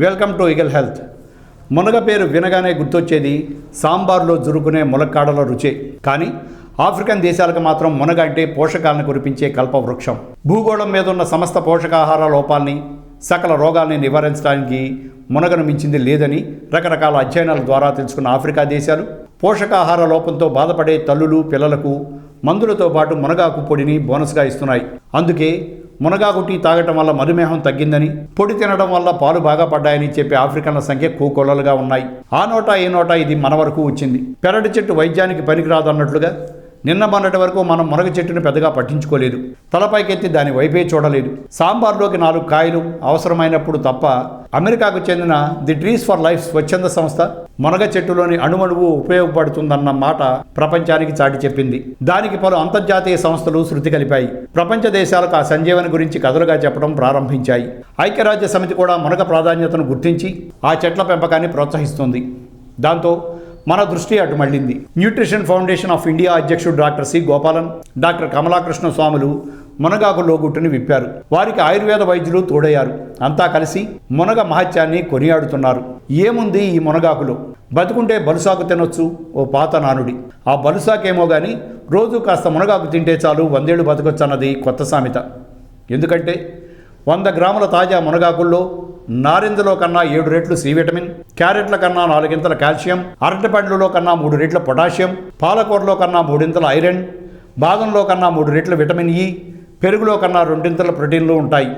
Welcome to eagle health. మునగ పేరు వినగానే గుర్తొచ్చేది సాంబార్లో జురుకునే ములక్కాడల రుచే. కానీ ఆఫ్రికన్ దేశాలకు మాత్రం మునగ అంటే పోషకాలను కురిపించే కల్పవృక్షం. భూగోళం మీద ఉన్న సమస్త పోషకాహార లోపాల్ని, సకల రోగాల్ని నివారించడానికి మునగను మించింది లేదని రకరకాల అధ్యయనాల ద్వారా తెలుసుకున్న ఆఫ్రికా దేశాలు పోషకాహార లోపంతో బాధపడే తల్లులు, పిల్లలకు మందులతో పాటు మునగాకు పొడిని బోనస్గా ఇస్తున్నాయి. అందుకే మునగాకు టీ తాగటం వల్ల మధుమేహం తగ్గిందని, పొడి తినడం వల్ల పాలు బాగా పడ్డాయని చెప్పే ఆఫ్రికన్ల సంఖ్య కోకొల్లలుగా ఉన్నాయి. ఆ నోటా ఈ నోటా ఇది మన వరకు వచ్చింది. పెరటి చెట్టు వైద్యానికి పనికిరాదు అన్నట్లుగా నిన్న మొన్నటి వరకు మనం మునగ చెట్టును పెద్దగా పట్టించుకోలేదు. తలపైకెత్తి దాని వైపే చూడలేదు. సాంబార్లోకి 4 కాయలు అవసరమైనప్పుడు తప్ప అమెరికాకు చెందిన ది ట్రీస్ ఫర్ లైఫ్ స్వచ్ఛంద సంస్థ మునగ చెట్టులోని అణువణువు ఉపయోగపడుతుందన్న మాట ప్రపంచానికి చాటి చెప్పింది. దానికి పలు అంతర్జాతీయ సంస్థలు శృతి కలిపాయి. ప్రపంచ దేశాలకు ఆ సంజీవని గురించి కథలుగా చెప్పడం ప్రారంభించాయి. ఐక్యరాజ్య సమితి కూడా మునగ ప్రాధాన్యతను గుర్తించి ఆ చెట్ల పెంపకాన్ని ప్రోత్సహిస్తుంది. దాంతో మన దృష్టి అటు మళ్ళింది. న్యూట్రిషన్ ఫౌండేషన్ ఆఫ్ ఇండియా అధ్యక్షుడు డాక్టర్ సి గోపాలన్, డాక్టర్ కమలాకృష్ణ స్వాములు మునగాకు లోగుట్టుని విప్పారు. వారికి ఆయుర్వేద వైద్యులు తోడయ్యారు. అంతా కలిసి మునగ మహత్యాన్ని కొనియాడుతున్నారు. ఏముంది ఈ మునగాకులో? బతుకుంటే బలుసాకు తినొచ్చు ఓ పాత నానుడి. ఆ బలుసాకేమో కానీ రోజు కాస్త మునగాకు తింటే చాలు 100 ఏళ్ళు బతకొచ్చు అన్నది కొత్త సామెత. ఎందుకంటే 100 గ్రాముల తాజా మునగాకుల్లో నారింజలో కన్నా 7 రెట్లు సి విటమిన్, క్యారెట్ల కన్నా 4 ఇంతల కాల్షియం, అరటిపండ్లలో కన్నా 3 రెట్ల పొటాషియం, పాలకూరలో కన్నా 3 ఇంతల ఐరన్, బాదంలో కన్నా 3 రెట్ల విటమిన్ ఇ, పెరుగులో కన్నా 2 ఇంతల ప్రోటీన్లు ఉంటాయి.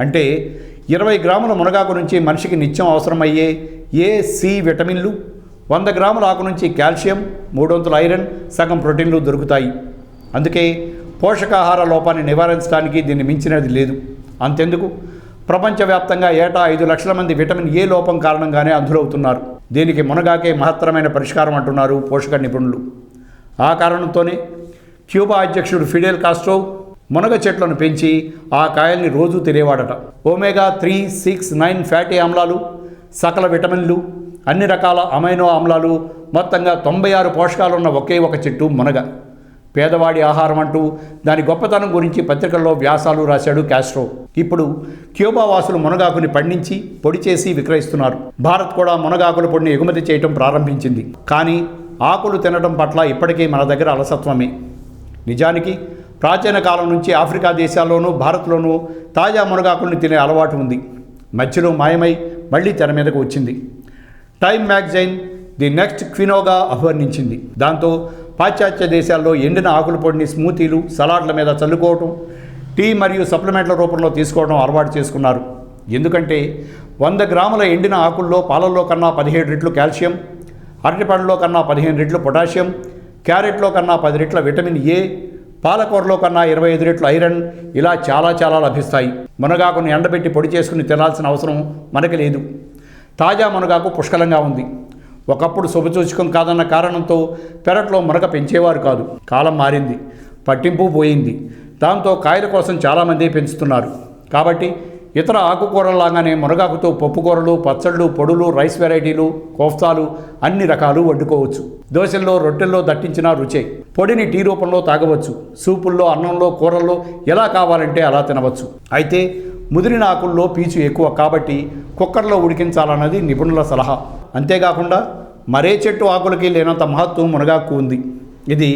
అంటే 20 గ్రాముల మునగాకు నుంచి మనిషికి నిత్యం అవసరమయ్యే ఏ, సి విటమిన్లు, 100 గ్రాముల ఆకు నుంచి కాల్షియం, 3 వంతుల ఐరన్, సగం ప్రోటీన్లు దొరుకుతాయి. అందుకే పోషకాహార లోపాన్ని నివారించడానికి దీన్ని మించినది లేదు. అంతెందుకు, ప్రపంచవ్యాప్తంగా ఏటా 5 లక్షల మంది విటమిన్ ఏ లోపం కారణంగానే అంధులవుతున్నారు. దీనికి మునగాకే మహత్తరమైన పరిష్కారం అంటున్నారు పోషక నిపుణులు. ఆ కారణంతోనే క్యూబా అధ్యక్షుడు ఫిడెల్ కాస్ట్రో మునగ చెట్లను పెంచి ఆ కాయల్ని రోజూ తినేవాడట. ఒమేగా 3, 6, 9 ఫ్యాటీ ఆమ్లాలు, సకల విటమిన్లు, అన్ని రకాల అమైనో ఆమ్లాలు, మొత్తంగా 96 పోషకాలున్న ఒకే ఒక చెట్టు మునగ. పేదవాడి ఆహారం అంటూ దాని గొప్పతనం గురించి పత్రికల్లో వ్యాసాలు రాశాడు కాస్ట్రో. ఇప్పుడు క్యూబా వాసులు మునగాకుని పండించి పొడి చేసి విక్రయిస్తున్నారు. భారత్ కూడా మునగాకుల పొడిని ఎగుమతి చేయటం ప్రారంభించింది. కానీ ఆకులు తినడం పట్ల ఇప్పటికీ మన దగ్గర అలసత్వమే. నిజానికి ప్రాచీన కాలం నుంచి ఆఫ్రికా దేశాల్లోనూ భారత్లోనూ తాజా మునగాకుల్ని తినే అలవాటు ఉంది. మధ్యలో మాయమై మళ్లీ తెర మీదకు వచ్చింది. టైమ్ మ్యాగజైన్ ది నెక్స్ట్ క్వినోగా అభివర్ణించింది. దాంతో పాశ్చాత్య దేశాల్లో ఎండిన ఆకుల పొడిని స్మూతీలు, సలాడ్ల మీద చల్లుకోవటం, టీ మరియు సప్లిమెంట్ల రూపంలో తీసుకోవడం అలవాటు చేసుకున్నారు. ఎందుకంటే 100 గ్రాముల ఎండిన ఆకుల్లో పాలల్లో కన్నా 17 రెట్లు కాల్షియం, అరటిపండ్లో కన్నా 15 రెట్లు పొటాషియం, క్యారెట్లో కన్నా 10 రెట్ల విటమిన్ ఏ, పాలకూరలో కన్నా 25 రెట్లు ఐరన్, ఇలా చాలా లభిస్తాయి. మునగాకును ఎండబెట్టి పొడి చేసుకుని తినాల్సిన అవసరం మనకి లేదు. తాజా మునగాకు పుష్కలంగా ఉంది. ఒకప్పుడు శుభసూచకం కాదన్న కారణంతో పెరట్లో మునగ పెంచేవారు కాదు. కాలం మారింది, పట్టింపు పోయింది. దాంతో కాయల కోసం చాలామంది పెంచుతున్నారు. కాబట్టి ఇతర ఆకుకూరలాగానే మునగాకుతో పప్పుకూరలు, పచ్చళ్ళు, పొడులు, రైస్ వెరైటీలు, కోఫ్తాలు అన్ని రకాలు వండుకోవచ్చు. దోశల్లో, రొట్టెల్లో దట్టించిన రుచే. పొడిని టీ రూపంలో తాగవచ్చు. సూపుల్లో, అన్నంలో, కూరల్లో ఎలా కావాలంటే అలా తినవచ్చు. అయితే ముదిరిన ఆకుల్లో పీచు ఎక్కువ కాబట్టి కుక్కర్లో ఉడికించాలన్నది నిపుణుల సలహా. అంతేకాకుండా మరే చెట్టు ఆకులకి లేనంత మహత్వం మునగాకు ఉంది. ఇది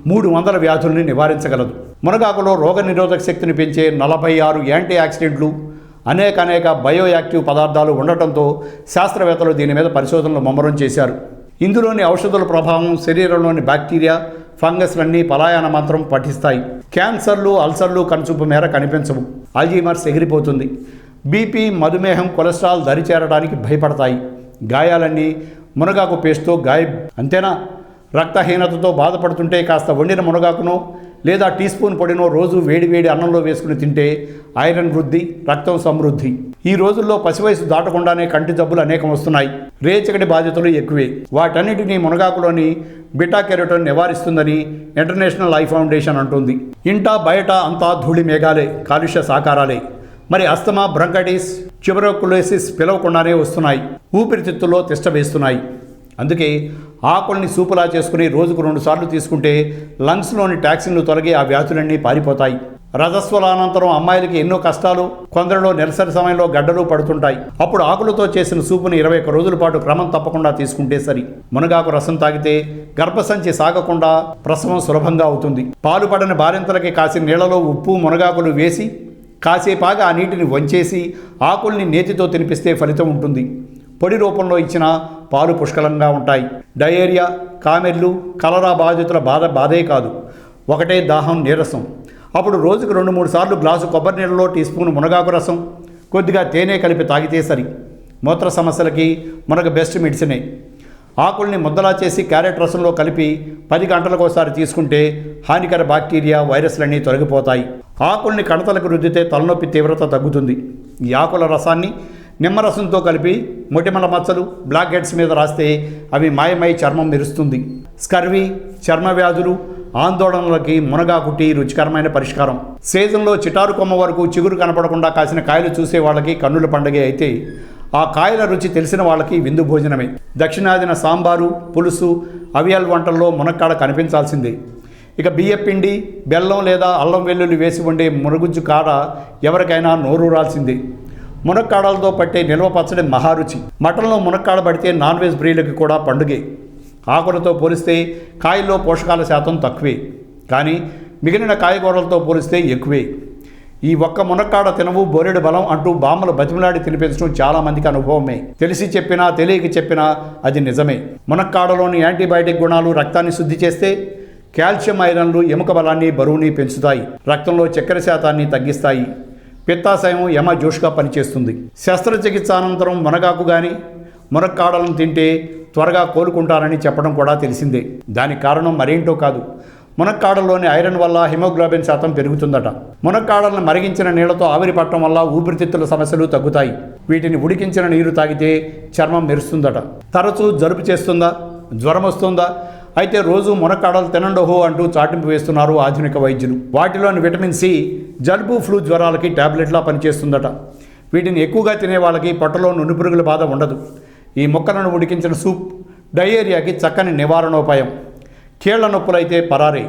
300 వ్యాధుల్ని నివారించగలదు. మునగాకులో రోగనిరోధక శక్తిని పెంచే 46 యాంటీ ఆక్సిడెంట్లు, అనేక బయో యాక్టివ్ పదార్థాలు ఉండటంతో శాస్త్రవేత్తలు దీని మీద పరిశోధనలు ముమ్మరం చేశారు. ఇందులోని ఔషధాల ప్రభావం శరీరంలోని బ్యాక్టీరియా, ఫంగస్లన్నీ పలాయన మంత్రం పఠిస్తాయి. క్యాన్సర్లు, అల్సర్లు కనుచూపు మేర కనిపించవు. అల్జీమర్స్ ఎగిరిపోతుంది. బీపీ, మధుమేహం, కొలెస్ట్రాల్ దరిచేరడానికి భయపడతాయి. గాయాలన్నీ మునగాకు పేస్ట్తో గాయం. అంతేనా, రక్తహీనతతో బాధపడుతుంటే కాస్త వండిన మునగాకునో లేదా టీ స్పూన్ పొడినో రోజు వేడి అన్నంలో వేసుకుని తింటే ఐరన్ వృద్ధి, రక్తం సమృద్ధి. ఈ రోజుల్లో పసివయసు దాటకుండానే కంటి జబ్బులు అనేకం వస్తున్నాయి. రేచకటి బాధ్యతలు ఎక్కువే. వాటన్నిటినీ మునగాకులోని బీటా కెరోటిన్ నివారిస్తుందని ఇంటర్నేషనల్ ఐ ఫౌండేషన్ అంటుంది. ఇంటా బయట అంతా ధూళి మేఘాలే, కాలుష్య సాకారాలే. మరి అస్తమా, బ్రంకైటిస్, ట్యూబెరోకులోసిస్ పిలవకుండానే వస్తున్నాయి. ఊపిరితిత్తుల్లో తిష్ట వేస్తున్నాయి. అందుకే ఆకుల్ని సూపులా చేసుకుని రోజుకు 2 సార్లు తీసుకుంటే లంగ్స్లోని టాక్సిన్లు తొలగి ఆ వ్యాధులన్నీ పారిపోతాయి. రజస్వలానంతరం అమ్మాయిలకి ఎన్నో కష్టాలు, కొందరిలో నెలసరి సమయంలో గడ్డలు పడుతుంటాయి. అప్పుడు ఆకులతో చేసిన సూపుని 21 రోజుల పాటు క్రమం తప్పకుండా తీసుకుంటే సరి. మునగాకు రసం తాగితే గర్భసంచి సాగకుండా ప్రసవం సులభంగా అవుతుంది. పాలు పడని బాలింతలకి కాసిన నీళ్లలో ఉప్పు మునగాకులు వేసి కాసేపాగా ఆ నీటిని వంచేసి ఆకుల్ని నేతితో తినిపిస్తే ఫలితం ఉంటుంది. పొడి రూపంలో ఇచ్చిన పాలు పుష్కలంగా ఉంటాయి. డయేరియా, కామెర్లు, కలరా బాధితుల బాధే కాదు, ఒకటే దాహం, నీరసం. అప్పుడు రోజుకు 2-3 సార్లు గ్లాసు కొబ్బరి నీళ్ళలో టీ స్పూన్ మునగాకు రసం, కొద్దిగా తేనె కలిపి తాగితే సరి. మూత్ర సమస్యలకి మునగ బెస్ట్ మెడిసినే. ఆకుల్ని ముద్దలా చేసి క్యారెట్ రసంలో కలిపి 10 గంటలకోసారి తీసుకుంటే హానికర బ్యాక్టీరియా, వైరస్లన్నీ తొలగిపోతాయి. ఆకుల్ని కణతలకు రుద్దితే తలనొప్పి తీవ్రత తగ్గుతుంది. ఈ ఆకుల రసాన్ని నిమ్మరసంతో కలిపి మొటిమల మచ్చలు, బ్లాక్ హెడ్స్ మీద రాస్తే అవి మాయమై చర్మం మెరుస్తుంది. స్కర్వీ, చర్మ వ్యాధులు, ఆందోళనలకి మునగాకు టీ రుచికరమైన పరిష్కారం. సీజన్లో చిటారు కొమ్మ వరకు చిగురు కనపడకుండా కాసిన కాయలు చూసే వాళ్ళకి కన్నుల పండగే అయితే ఆ కాయల రుచి తెలిసిన వాళ్ళకి విందు భోజనమే. దక్షిణాదిన సాంబారు, పులుసు, అవియల్ వంటల్లో మునక్కాడ కనిపించాల్సిందే. ఇక బియ్యపిండి, బెల్లం లేదా అల్లం వెల్లుల్లి వేసి వండే మునగుజ్జు కాడ ఎవరికైనా నోరూరాల్సిందే. మునక్కాడలతో పట్టే నిల్వ పచ్చడి మహారుచి. మటన్లో మునక్కాడ పడితే నాన్ వెజ్ ప్రియులకి కూడా పండుగే. ఆకులతో పోలిస్తే కాయల్లో పోషకాల శాతం తక్కువే, కానీ మిగిలిన కాయగూరలతో పోలిస్తే ఎక్కువే. ఈ ఒక్క మునక్కాడ తినవు బోరెడు బలం అంటూ బామ్మలు బతిమలాడి తినిపించడం చాలామందికి అనుభవమే. తెలిసి చెప్పినా తెలియక చెప్పినా అది నిజమే. మునక్కాడలోని యాంటీబయాటిక్ గుణాలు రక్తాన్ని శుద్ధి చేస్తే కాల్షియం, ఐరన్లు ఎముక బలాన్ని, బరువుని పెంచుతాయి. రక్తంలో చక్కెర శాతాన్ని తగ్గిస్తాయి. పిత్తాశయం యమ జోష్గా పనిచేస్తుంది. శస్త్రచికిత్స అనంతరం మునగాకు కానీ మునక్కాడలను తింటే త్వరగా కోలుకుంటారని చెప్పడం కూడా తెలిసిందే. దానికి కారణం మరేంటో కాదు, మునక్కాడల్లోని ఐరన్ వల్ల హిమోగ్లోబిన్ శాతం పెరుగుతుందట. మునక్కాడలను మరిగించిన నీళ్లతో ఆవిరి పట్టడం వల్ల ఊపిరితిత్తుల సమస్యలు తగ్గుతాయి. వీటిని ఉడికించిన నీరు తాగితే చర్మం మెరుస్తుందట. తరచూ జలుబు చేస్తుందా, జ్వరం వస్తుందా? అయితే రోజు మునక్కాడలు తినండోహో అంటూ చాటింపు వేస్తున్నారు ఆధునిక వైద్యులు. వాటిలోని విటమిన్ సి జలుబు, ఫ్లూ జ్వరాలకి ట్యాబ్లెట్లా పనిచేస్తుందట. వీటిని ఎక్కువగా తినే వాళ్ళకి పొట్టలో నునుపురుగుల బాధ ఉండదు. ఈ మొక్కలను ఉడికించిన సూప్ డయేరియాకి చక్కని నివారణోపాయం. కీళ్ల నొప్పులైతే పరారే.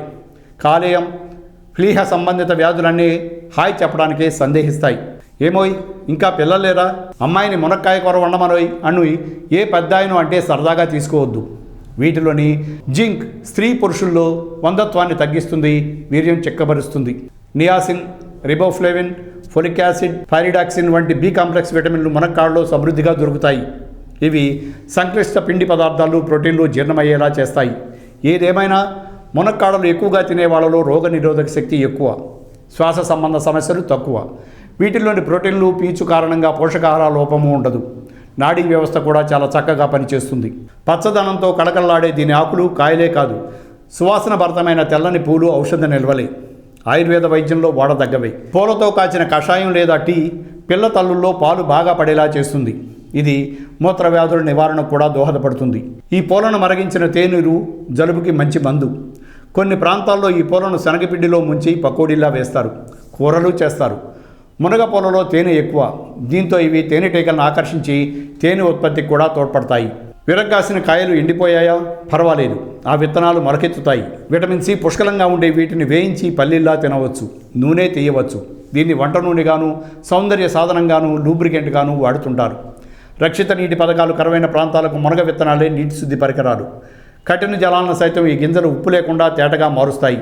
కాలేయం, ప్లీహ సంబంధిత వ్యాధులన్నీ హాయ్ చెప్పడానికే సందేహిస్తాయి. ఏమోయ్ ఇంకా పిల్లలేరా, అమ్మాయిని మునక్కాయ కూర వండమనోయ్ అను ఏ పెద్దాయను అంటే సరదాగా తీసుకోవద్దు. వీటిలోని జింక్ స్త్రీ పురుషుల్లో వందత్వాన్ని తగ్గిస్తుంది, వీర్యం చిక్కబరుస్తుంది. Niacin, riboflavin, folic acid, pyridoxine వంటి బి కాంప్లెక్స్ విటమిన్లు మునక్కాడలో సమృద్ధిగా దొరుకుతాయి. ఇవి సంక్లిష్ట పిండి పదార్థాలు, ప్రోటీన్లు జీర్ణమయ్యేలా చేస్తాయి. ఏదేమైనా మునక్కాడలు ఎక్కువగా తినే వాళ్ళలో రోగ నిరోధక శక్తి ఎక్కువ, శ్వాస సంబంధ సమస్యలు తక్కువ. వీటిల్లోని ప్రోటీన్లు, పీచు కారణంగా పోషకాహార లోపము ఉండదు. నాడీ వ్యవస్థ కూడా చాలా చక్కగా పనిచేస్తుంది. పచ్చదనంతో కళకళలాడే దీని ఆకులు, కాయలే కాదు, సువాసన భరితమైన తెల్లని పూలు ఔషధ నిల్వలే. ఆయుర్వేద వైద్యంలో వాడదగ్గవే. పూలతో కాచిన కషాయం లేదా టీ పిల్ల తల్లుల్లో పాలు బాగా పడేలా చేస్తుంది. ఇది మూత్రవ్యాధుల నివారణకు కూడా దోహదపడుతుంది. ఈ పూలను మరిగించిన తేనెలు జలుబుకి మంచి మందు. కొన్ని ప్రాంతాల్లో ఈ పూలను శనగపిండిలో ముంచి పకోడీలా వేస్తారు, కూరలు చేస్తారు. మునగ పూలలో తేనె ఎక్కువ, దీంతో ఇవి తేనెటీగలను ఆకర్షించి తేనె ఉత్పత్తికి కూడా తోడ్పడతాయి. విరగ్గాసిన కాయలు ఎండిపోయాయా పర్వాలేదు, ఆ విత్తనాలు మొలకెత్తుతాయి. విటమిన్ సి పుష్కలంగా ఉండే వీటిని వేయించి పల్లీల్లా తినవచ్చు, నూనె తీయవచ్చు. దీన్ని వంట నూనెగాను, సౌందర్య సాధనంగాను, లూబ్రికెంట్గాను వాడుతుంటారు. రక్షిత నీటి పథకాలు కరువైన ప్రాంతాలకు మునగ విత్తనాలే నీటి శుద్ధి పరికరాలు. కఠిన జలాలను సైతం ఈ గింజలు ఉప్పు లేకుండా తేటగా మారుస్తాయి.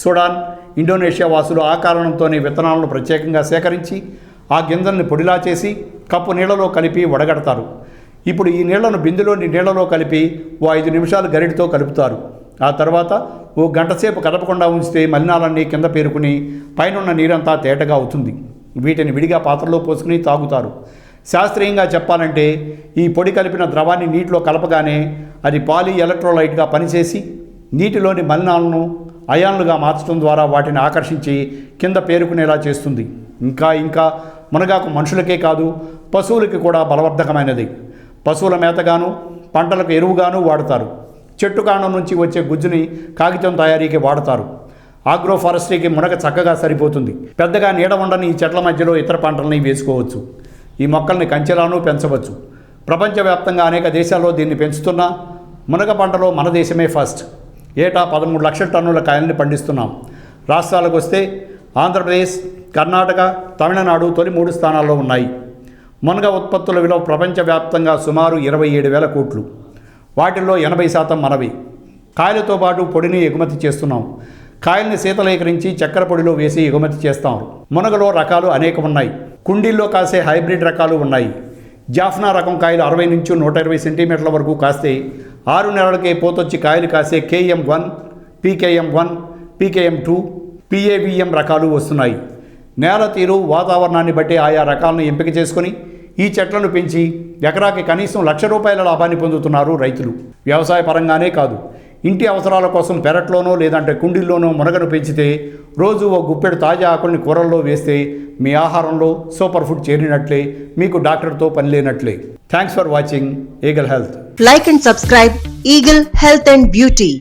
సుడాన్, ఇండోనేషియా వాసులు ఆ కారణంతోనే విత్తనాలను ప్రత్యేకంగా సేకరించి ఆ గింజల్ని పొడిలా చేసి కప్పు నీళ్లలో కలిపి వడగడతారు. ఇప్పుడు ఈ నీళ్లను బిందులోని నీళ్లలో కలిపి ఓ 5 నిమిషాలు గరిటితో కలుపుతారు. ఆ తర్వాత ఓ గంటసేపు కదపకుండా ఉంచితే మలినాలన్నీ కింద పేరుకుని పైనున్న నీరంతా తేటగా అవుతుంది. వీటిని విడిగా పాత్రలో పోసుకుని తాగుతారు. శాస్త్రీయంగా చెప్పాలంటే ఈ పొడి కలిపిన ద్రవాన్ని నీటిలో కలపగానే అది పాలీ ఎలక్ట్రోలైట్గా పనిచేసి నీటిలోని మలినాలను అయాన్లుగా మార్చడం ద్వారా వాటిని ఆకర్షించి కింద పేరుకునేలా చేస్తుంది. ఇంకా మునగాకు మనుషులకే కాదు పశువులకి కూడా బలవర్ధకమైనది. పశువుల మేతగాను, పంటలకు ఎరువుగాను వాడతారు. చెట్టు కాండం నుంచి వచ్చే గుజ్జుని కాగితం తయారీకి వాడతారు. ఆగ్రో ఫారెస్ట్రీకి మునగ చక్కగా సరిపోతుంది. పెద్దగా నీడ ఉండని ఈ చెట్ల మధ్యలో ఇతర పంటలని వేసుకోవచ్చు. ఈ మొక్కల్ని కంచెలాను పెంచవచ్చు. ప్రపంచవ్యాప్తంగా అనేక దేశాల్లో దీన్ని పెంచుతున్నా మునగ పంటలో మన దేశమే ఫస్ట్. ఏటా 13 లక్షల టన్నుల కాయల్ని పండిస్తున్నాం. రాష్ట్రాలకు వస్తే ఆంధ్రప్రదేశ్, కర్ణాటక, తమిళనాడు తొలి 3 స్థానాల్లో ఉన్నాయి. మునగ ఉత్పత్తుల విలువ ప్రపంచవ్యాప్తంగా సుమారు 27,000 కోట్లు. వాటిల్లో 80% మనవి. కాయలతో పాటు పొడిని ఎగుమతి చేస్తున్నాం. కాయల్ని శీతలీకరించి చక్కెర పొడిలో వేసి ఎగుమతి చేస్తాం. మునగలో రకాలు అనేకం ఉన్నాయి. కుండీల్లో కాసే హైబ్రిడ్ రకాలు ఉన్నాయి. జాఫ్నా రకం కాయలు 60 నుంచి 120 సెంటీమీటర్ల వరకు కాస్తే 6 నెలలకే పోతొచ్చి కాయలు కాసే KM1, PKM1, PKM2, PAVM రకాలు వస్తున్నాయి. నేల తీరు, వాతావరణాన్ని బట్టి ఆయా రకాలను ఎంపిక చేసుకొని ఈ చెట్లను పెంచి ఎకరాకి కనీసం ₹1,00,000 లాభాన్ని పొందుతున్నారు రైతులు. వ్యవసాయ పరంగానే కాదు, ఇంటి అవసరాల కోసం పెరట్లోనో లేదంటే కుండీల్లోనో మునగను పెంచితే రోజు ఓ గుప్పెడు తాజా ఆకుల్ని కూరల్లో వేస్తే మీ ఆహారంలో సూపర్ ఫుడ్ చేరినట్లే, మీకు డాక్టర్తో పని లేనట్లే. Thanks for watching Eagle Health. Like and subscribe Eagle Health and Beauty.